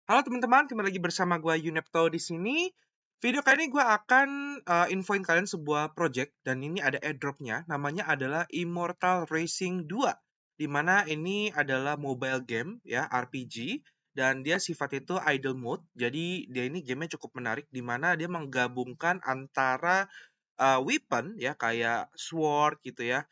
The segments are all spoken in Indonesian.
Halo teman-teman, kembali lagi bersama gue Yunepto di sini. Video kali ini gue akan infoin kalian sebuah project dan ini ada airdropnya. Namanya adalah Immortal Racing 2, di mana ini adalah mobile game ya RPG dan dia sifat itu idle mode. Jadi dia ini gamenya cukup menarik di mana dia menggabungkan antara weapon ya kayak sword gitu ya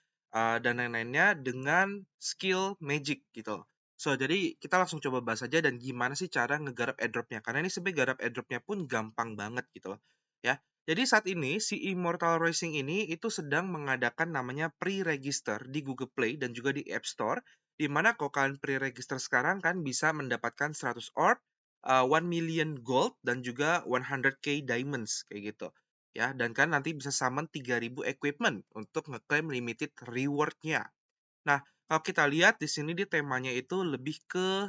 dan lain-lainnya dengan skill magic gitu. So, jadi kita langsung coba bahas aja dan gimana sih cara ngegarap airdropnya. Karena ini sebenarnya garap airdropnya pun gampang banget gitu loh. Ya. Jadi saat ini si Immortal Racing ini itu sedang mengadakan namanya pre-register di Google Play dan juga di App Store. Di mana kalau kalian pre-register sekarang kan bisa mendapatkan 100 orb, 1 million gold, dan juga 100k diamonds kayak gitu. Ya, dan kan nanti bisa summon 3000 equipment untuk ngeklaim limited reward-nya. Nah, kalau kita lihat di sini dia temanya itu lebih ke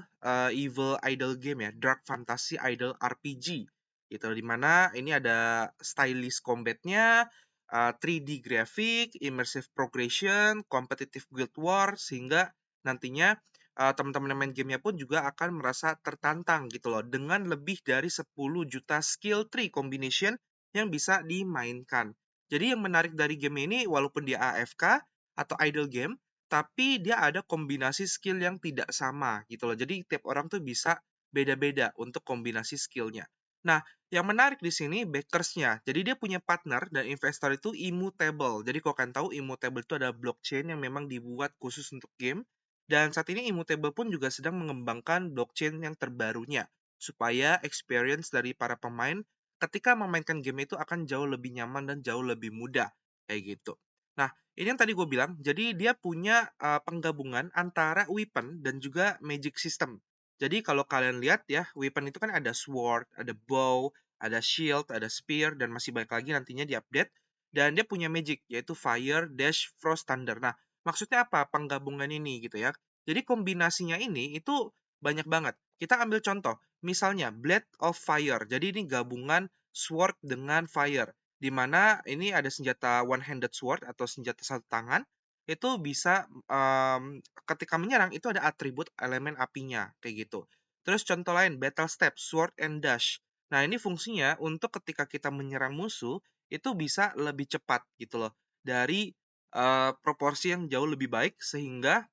evil idol game ya, dark fantasy idol RPG gitu. Di mana ini ada stylish combat-nya, 3D graphic, immersive progression, competitive guild war sehingga nantinya teman-teman yang main gamenya pun juga akan merasa tertantang gitu loh dengan lebih dari 10 juta skill tree combination yang bisa dimainkan. Jadi yang menarik dari game ini walaupun dia AFK atau idle game, tapi dia ada kombinasi skill yang tidak sama gitu loh. Jadi tiap orang tuh bisa beda-beda untuk kombinasi skillnya. Nah, yang menarik di sini backersnya. Jadi dia punya partner dan investor itu Immutable. Jadi kalau kalian tahu Immutable itu ada blockchain yang memang dibuat khusus untuk game. Dan saat ini Immutable pun juga sedang mengembangkan blockchain yang terbarunya. Supaya experience dari para pemain ketika memainkan game itu akan jauh lebih nyaman dan jauh lebih mudah. Kayak gitu. Nah, ini yang tadi gue bilang, jadi dia punya penggabungan antara weapon dan juga magic system. Jadi kalau kalian lihat ya, weapon itu kan ada sword, ada bow, ada shield, ada spear, dan masih banyak lagi nantinya di-update. Dan dia punya magic, yaitu fire, dash, frost, thunder. Nah, maksudnya apa penggabungan ini gitu ya? Jadi kombinasinya ini itu banyak banget. Kita ambil contoh, misalnya Blade of Fire. Jadi ini gabungan sword dengan fire di mana ini ada senjata one-handed sword atau senjata satu tangan, itu bisa ketika menyerang itu ada atribut elemen apinya, kayak gitu. Terus contoh lain, battle step, sword and dash. Nah, ini fungsinya untuk ketika kita menyerang musuh, itu bisa lebih cepat gitu loh. Dari proporsi yang jauh lebih baik, sehingga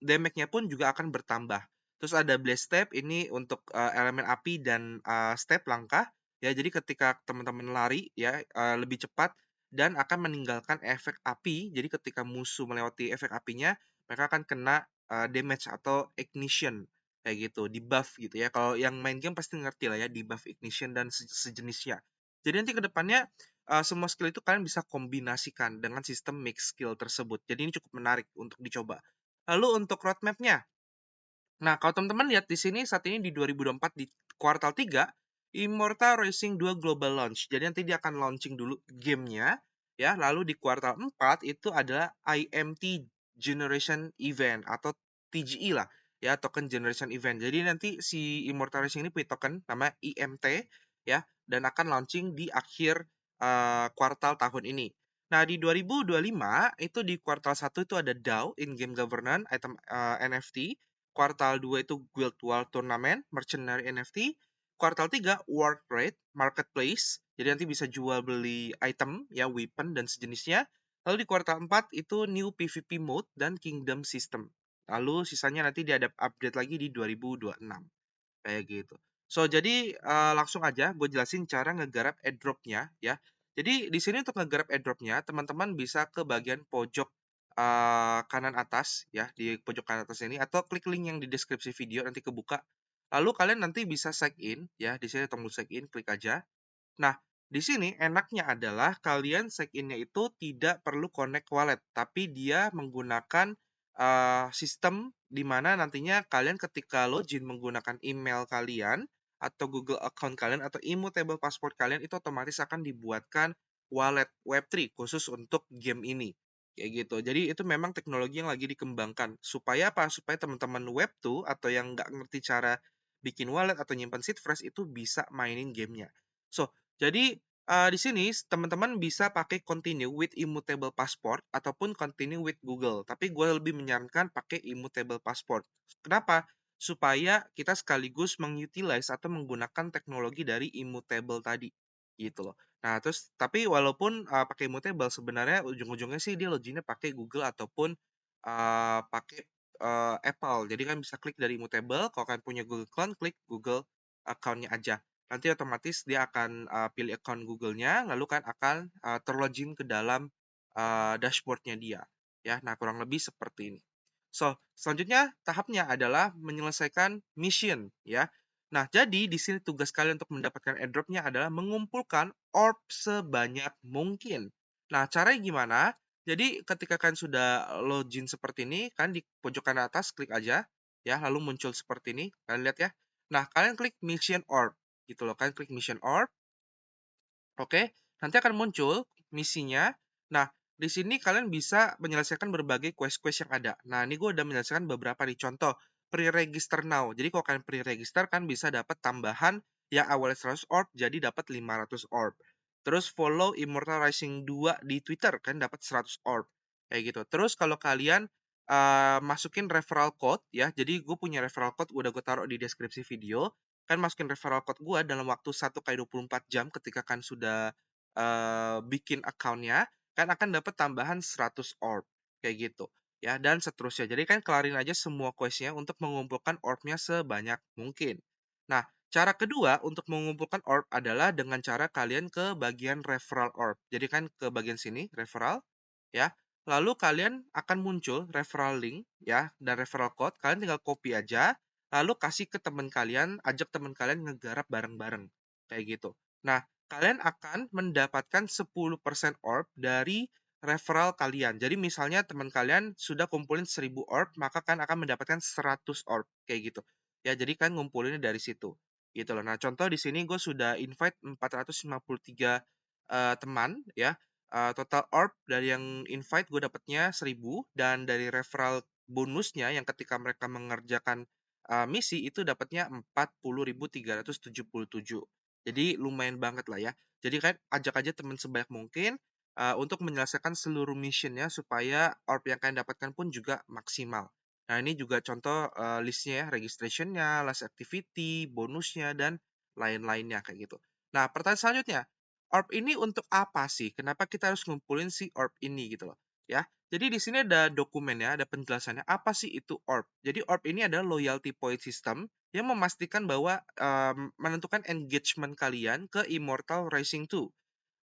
damage-nya pun juga akan bertambah. Terus ada blast step, ini untuk elemen api dan step langkah. Ya, jadi ketika teman-teman lari ya lebih cepat dan akan meninggalkan efek api. Jadi ketika musuh melewati efek apinya, mereka akan kena damage atau ignition kayak gitu, debuff gitu ya. Kalau yang main game pasti ngerti lah ya debuff, ignition dan sejenisnya. Jadi nanti ke depannya semua skill itu kalian bisa kombinasikan dengan sistem mix skill tersebut. Jadi ini cukup menarik untuk dicoba. Lalu untuk roadmap-nya, nah, kalau teman-teman lihat di sini saat ini di 2024 di kuartal 3, Immortal Racing 2 Global Launch. Jadi nanti dia akan launching dulu gamenya, ya. Lalu di kuartal 4 itu adalah IMT Generation Event atau TGE lah, ya, Token Generation Event. Jadi nanti si Immortal Racing ini punya token nama IMT, ya, dan akan launching di akhir kuartal tahun ini. Nah, di 2025 itu di kuartal 1 itu ada DAO, in-game governance, item NFT. Kuartal 2 itu Guild War Tournament, Mercenary NFT. Kuartal 3 World Trade, Marketplace. Jadi nanti bisa jual beli item, ya, weapon dan sejenisnya. Lalu di kuartal 4 itu New PvP Mode dan Kingdom System. Lalu sisanya nanti dia ada update lagi di 2026. Kayak gitu. So, jadi langsung aja gue jelasin cara ngegarap airdrop-nya ya. Jadi di sini untuk ngegarap airdrop-nya, teman-teman bisa ke bagian pojok kanan atas ya, di pojok kanan atas ini atau klik link yang di deskripsi video nanti kebuka. Lalu kalian nanti bisa sign in ya, di sini tombol sign in, klik aja. Nah, di sini enaknya adalah kalian check in-nya itu tidak perlu connect wallet, tapi dia menggunakan sistem di mana nantinya kalian ketika login menggunakan email kalian atau Google account kalian atau immutable password kalian itu otomatis akan dibuatkan wallet Web3 khusus untuk game ini. Kayak gitu. Jadi itu memang teknologi yang lagi dikembangkan. Supaya apa? Supaya teman-teman Web2 atau yang nggak ngerti cara bikin wallet atau nyimpan seed phrase itu bisa mainin gamenya. So, jadi di sini teman-teman bisa pakai continue with immutable passport ataupun continue with Google. Tapi gue lebih menyarankan pakai immutable passport. Kenapa? supaya kita sekaligus mengutilize atau menggunakan teknologi dari immutable tadi, gitu loh. Nah, terus tapi walaupun, pakai immutable sebenarnya ujung-ujungnya sih dia loginnya pakai Google ataupun, pakai, Apple. Jadi kan bisa klik dari immutable, kalau kalian punya Google account, klik Google account-nya aja. Nanti otomatis dia akan, pilih account Google-nya, lalu kan akan, ter-login ke dalam, dashboard-nya dia, ya. Nah, kurang lebih seperti ini. So, selanjutnya tahapnya adalah menyelesaikan mission, ya. Nah, jadi di sini tugas kalian untuk mendapatkan airdrop-nya adalah mengumpulkan orb sebanyak mungkin. Nah, caranya gimana? Jadi ketika kalian sudah login seperti ini, kan di pojok kanan atas klik aja, ya, lalu muncul seperti ini. Kalian lihat ya. Nah, kalian klik mission orb, gitu loh. Kalian klik mission orb, oke, nanti akan muncul misinya. Nah, di sini kalian bisa menyelesaikan berbagai quest-quest yang ada. Nah, ini gue udah menyelesaikan beberapa nih. Contoh, pre-register now. Jadi kalau kalian pre-register kan bisa dapat tambahan yang awalnya 100 orb jadi dapat 500 orb. Terus follow Immortal Rising 2 di Twitter kan dapat 100 orb. Kayak gitu. Terus kalau kalian masukin referral code ya. Jadi gue punya referral code udah gue taruh di deskripsi video. Kan masukin referral code gue dalam waktu 1 kali 24 jam ketika kan sudah bikin account-nya, kan akan dapat tambahan 100 orb kayak gitu ya, dan seterusnya. Jadi kan kelarin aja semua quest-nya untuk mengumpulkan orb-nya sebanyak mungkin. Nah, cara kedua untuk mengumpulkan orb adalah dengan cara kalian ke bagian referral orb. Jadi kan ke bagian sini referral ya. Lalu kalian akan muncul referral link ya dan referral code. Kalian tinggal copy aja, lalu kasih ke teman kalian, ajak teman kalian ngegarap bareng-bareng kayak gitu. Nah, kalian akan mendapatkan 10% orb dari referral kalian. Jadi misalnya teman kalian sudah kumpulin 1000 orb, maka kan akan mendapatkan 100 orb kayak gitu. Ya, jadi kan ngumpulinnya dari situ. Gitu loh. Nah, contoh di sini gue sudah invite 453 teman ya. Total orb dari yang invite gue dapatnya 1000 dan dari referral bonusnya yang ketika mereka mengerjakan misi itu dapatnya 40.377. Jadi lumayan banget lah ya. Jadi kan ajak aja teman sebanyak mungkin untuk menyelesaikan seluruh missionnya supaya orb yang kalian dapatkan pun juga maksimal. Nah, ini juga contoh listnya ya, registrationnya, last activity, bonusnya, dan lain-lainnya kayak gitu. Nah, pertanyaan selanjutnya, orb ini untuk apa sih? Kenapa kita harus ngumpulin si orb ini gitu loh? Ya, jadi di sini ada dokumennya, ada penjelasannya. Apa sih itu orb? Jadi orb ini adalah loyalty point system yang memastikan bahwa menentukan engagement kalian ke Immortal Rising 2.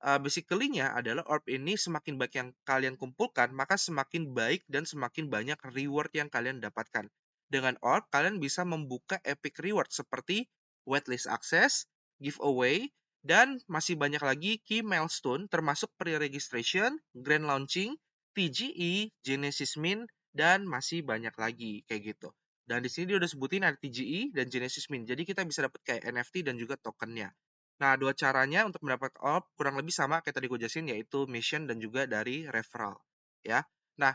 Basically-nya adalah orb ini semakin banyak yang kalian kumpulkan, maka semakin baik dan semakin banyak reward yang kalian dapatkan. Dengan orb, kalian bisa membuka epic reward seperti whitelist access, giveaway, dan masih banyak lagi key milestone termasuk pre-registration, grand launching, TGE, Genesis Mint, dan masih banyak lagi kayak gitu. Dan di sini dia udah sebutin ada TGE dan Genesis Mint. Jadi kita bisa dapat kayak NFT dan juga tokennya. Nah, dua caranya untuk mendapatkan orb kurang lebih sama kayak tadi gue jelasin, yaitu mission dan juga dari referral, ya. Nah,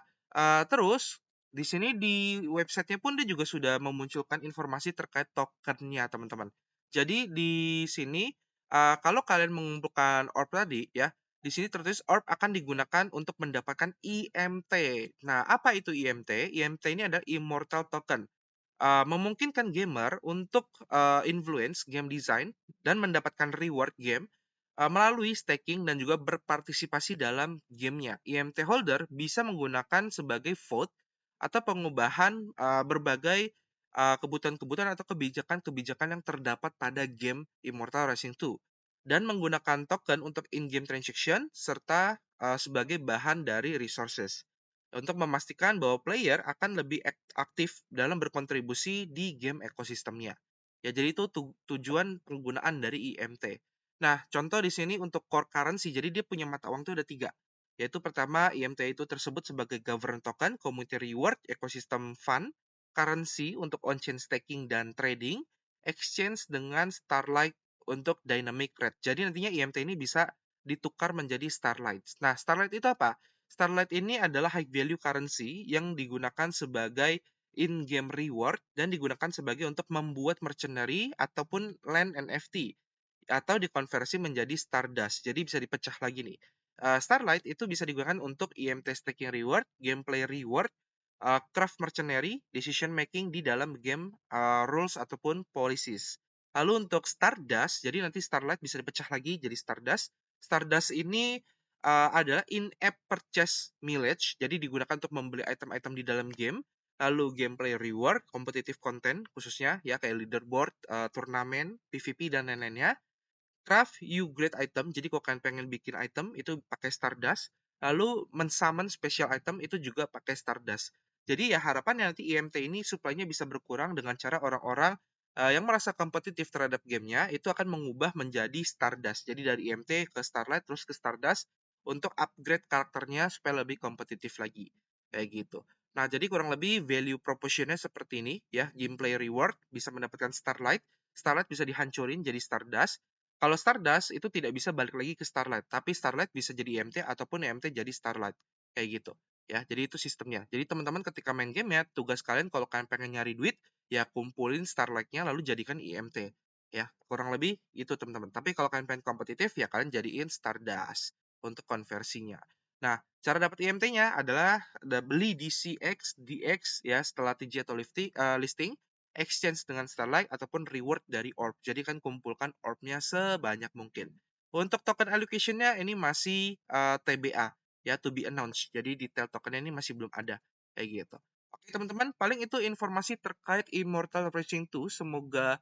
terus di sini di websitenya pun dia juga sudah memunculkan informasi terkait tokennya, teman-teman. Jadi di sini kalau kalian mengumpulkan orb tadi, ya, di sini tertulis orb akan digunakan untuk mendapatkan IMT. Nah, apa itu IMT? IMT ini adalah Immortal Token. Memungkinkan gamer untuk influence game design dan mendapatkan reward game melalui staking dan juga berpartisipasi dalam gamenya. IMT holder bisa menggunakan sebagai vote atau pengubahan berbagai kebutuhan-kebutuhan atau kebijakan-kebijakan yang terdapat pada game Immortal Rising 2 dan menggunakan token untuk in-game transaction serta sebagai bahan dari resources untuk memastikan bahwa player akan lebih aktif dalam berkontribusi di game ekosistemnya. Ya, jadi itu tujuan penggunaan dari IMT. Nah, contoh di sini untuk core currency, jadi dia punya mata uang itu ada 3. Yaitu pertama, IMT itu tersebut sebagai governance token, community reward, ecosystem fund, currency untuk on-chain staking dan trading, exchange dengan Starlight untuk dynamic rate. Jadi nantinya IMT ini bisa ditukar menjadi Starlight. Nah, Starlight itu apa? Starlight ini adalah high value currency yang digunakan sebagai in-game reward dan digunakan sebagai untuk membuat mercenary ataupun land NFT atau dikonversi menjadi Stardust. Jadi bisa dipecah lagi nih. Starlight itu bisa digunakan untuk IMT staking reward, gameplay reward, craft mercenary, decision making di dalam game, rules ataupun policies. Lalu untuk Stardust, jadi nanti Starlight bisa dipecah lagi jadi Stardust. Stardust ini adalah in-app purchase mileage, jadi digunakan untuk membeli item-item di dalam game. Lalu gameplay reward, competitive content khususnya ya kayak leaderboard, turnamen, PvP dan lain-lainnya. Craft you great item, jadi kalau kalian pengen bikin item itu pakai Stardust. Lalu men-summon special item itu juga pakai Stardust. Jadi ya harapannya nanti IMT ini supply-nya bisa berkurang dengan cara orang-orang yang merasa kompetitif terhadap gamenya itu akan mengubah menjadi Stardust. Jadi dari IMT ke Starlight terus ke Stardust untuk upgrade karakternya supaya lebih kompetitif lagi. Kayak gitu. Nah, jadi kurang lebih value proposition-nya seperti ini ya. Gameplay reward bisa mendapatkan Starlight. Starlight bisa dihancurin jadi Stardust. Kalau Stardust itu tidak bisa balik lagi ke Starlight, tapi Starlight bisa jadi IMT ataupun IMT jadi Starlight. Kayak gitu. Ya, jadi itu sistemnya. Jadi teman-teman ketika main game ya, tugas kalian kalau kalian pengen nyari duit, ya kumpulin Starlight-nya lalu jadikan IMT. Ya, kurang lebih itu teman-teman. Tapi kalau kalian pengen kompetitif, ya kalian jadiin Stardust untuk konversinya. Nah, cara dapat IMT-nya adalah beli di CX, DX ya setelah TG atau listing, exchange dengan Starlight ataupun reward dari orb. Jadi kan kumpulkan orbnya sebanyak mungkin. Untuk token allocation-nya ini masih TBA ya, to be announced. Jadi detail tokennya ini masih belum ada kayak gitu. Oke teman-teman, paling itu informasi terkait Immortal Racing 2. Semoga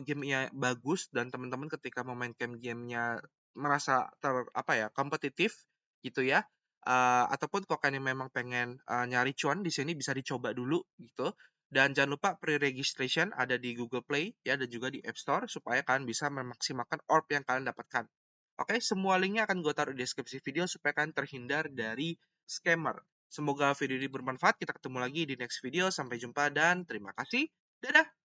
gamenya bagus dan teman-teman ketika memainkan gamenya merasa apa ya kompetitif gitu ya. Ataupun kalau kalian memang pengen nyari cuan di sini bisa dicoba dulu gitu. Dan jangan lupa pre-registration ada di Google Play ya dan juga di App Store supaya kalian bisa memaksimalkan orb yang kalian dapatkan. Oke, semua linknya akan gue taruh di deskripsi video supaya kalian terhindar dari scammer. Semoga video ini bermanfaat. Kita ketemu lagi di next video. Sampai jumpa dan terima kasih. Dadah!